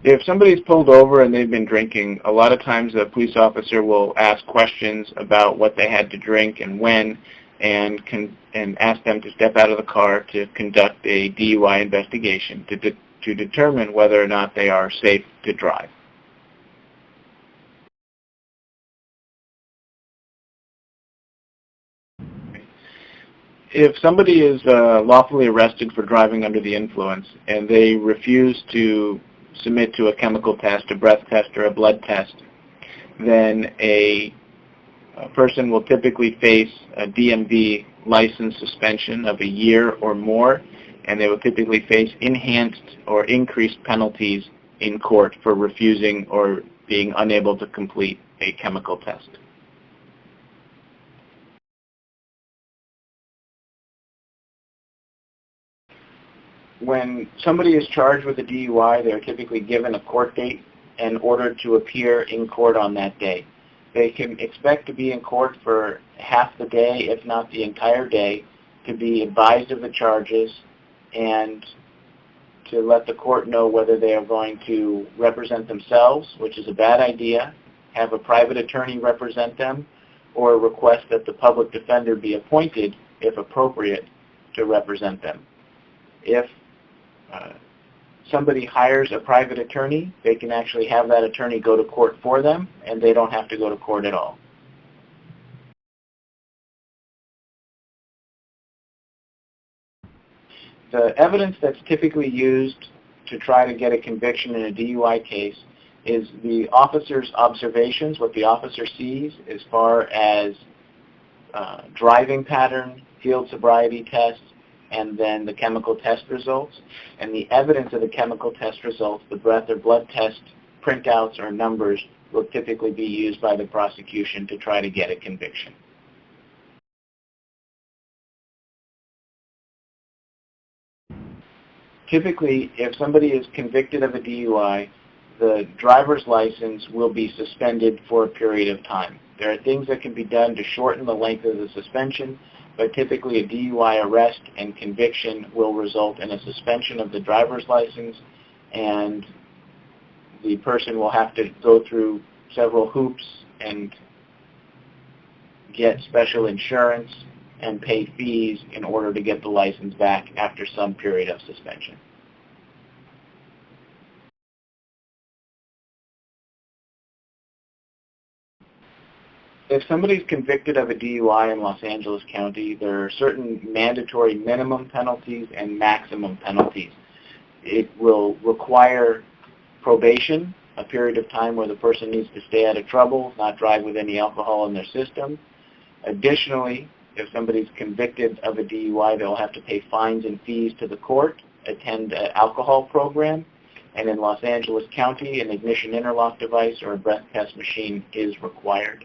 If somebody's pulled over and they've been drinking, a lot of times a police officer will ask questions about what they had to drink and when, and ask them to step out of the car to conduct a DUI investigation to determine whether or not they are safe to drive. If somebody is lawfully arrested for driving under the influence and they refuse to submit to a chemical test, a breath test, or a blood test, then a person will typically face a DMV license suspension of a year or more, and they will typically face enhanced or increased penalties in court for refusing or being unable to complete a chemical test. When somebody is charged with a DUI, they're typically given a court date and ordered to appear in court on that day. They can expect to be in court for half the day, if not the entire day, to be advised of the charges and to let the court know whether they are going to represent themselves, which is a bad idea, have a private attorney represent them, or request that the public defender be appointed, if appropriate, to represent them. If somebody hires a private attorney, they can actually have that attorney go to court for them, and they don't have to go to court at all. The evidence that's typically used to try to get a conviction in a DUI case is the officer's observations, what the officer sees as far as driving pattern, field sobriety tests, and then the chemical test results. And the evidence of the chemical test results, the breath or blood test printouts or numbers, will typically be used by the prosecution to try to get a conviction. Typically, if somebody is convicted of a DUI, the driver's license will be suspended for a period of time. There are things that can be done to shorten the length of the suspension, but typically a DUI arrest and conviction will result in a suspension of the driver's license, and the person will have to go through several hoops and get special insurance and pay fees in order to get the license back after some period of suspension. If somebody's convicted of a DUI in Los Angeles County, there are certain mandatory minimum penalties and maximum penalties. It will require probation, a period of time where the person needs to stay out of trouble, not drive with any alcohol in their system. Additionally, if somebody's convicted of a DUI, they'll have to pay fines and fees to the court, attend an alcohol program, and in Los Angeles County, an ignition interlock device or a breath test machine is required.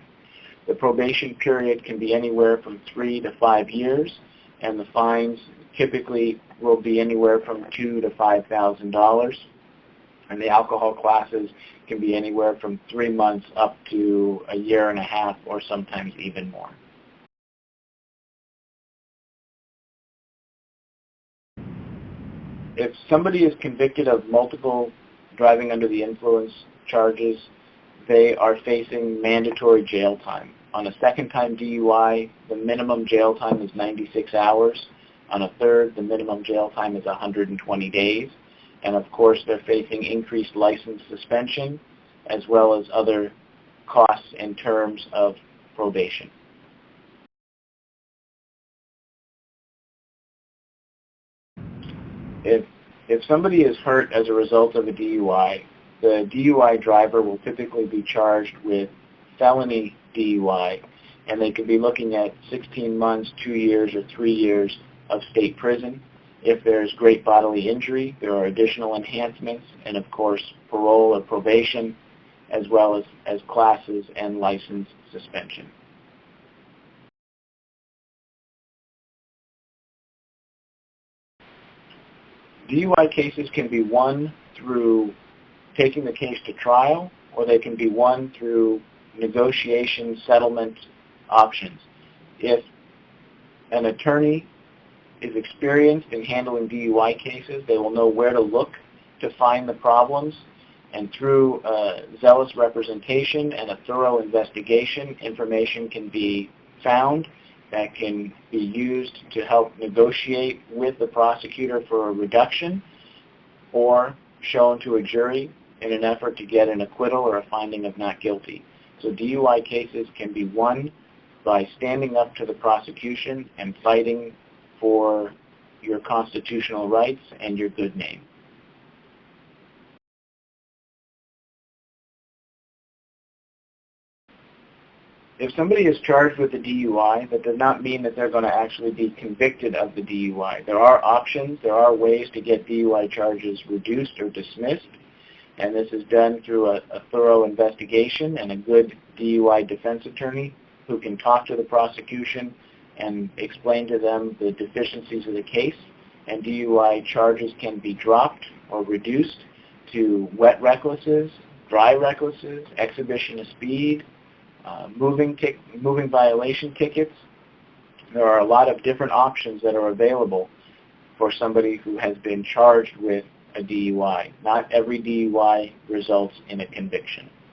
The probation period can be anywhere from 3 to 5 years, and the fines typically will be anywhere from $2,000 to $5,000. And the alcohol classes can be anywhere from 3 months up to a year and a half, or sometimes even more. If somebody is convicted of multiple driving under the influence charges, they are facing mandatory jail time. On a second-time DUI, the minimum jail time is 96 hours. On a third, the minimum jail time is 120 days. And of course, they're facing increased license suspension, as well as other costs in terms of probation. If somebody is hurt as a result of a DUI, the DUI driver will typically be charged with felony DUI, and they could be looking at 16 months, 2 years, or 3 years of state prison. If there's great bodily injury, there are additional enhancements, and of course, parole or probation, as well as classes and license suspension. DUI cases can be won through taking the case to trial, or they can be won through negotiation settlement options. If an attorney is experienced in handling DUI cases, they will know where to look to find the problems, And through zealous representation and a thorough investigation, information can be found that can be used to help negotiate with the prosecutor for a reduction or shown to a jury in an effort to get an acquittal or a finding of not guilty. So DUI cases can be won by standing up to the prosecution and fighting for your constitutional rights and your good name. If somebody is charged with a DUI, that does not mean that they're going to actually be convicted of the DUI. There are options. There are ways to get DUI charges reduced or dismissed, and this is done through a thorough investigation and a good DUI defense attorney who can talk to the prosecution and explain to them the deficiencies of the case. And DUI charges can be dropped or reduced to wet recklessness, dry recklessness, exhibition of speed, moving violation tickets. There are a lot of different options that are available for somebody who has been charged with a DUI. Not every DUI results in a conviction.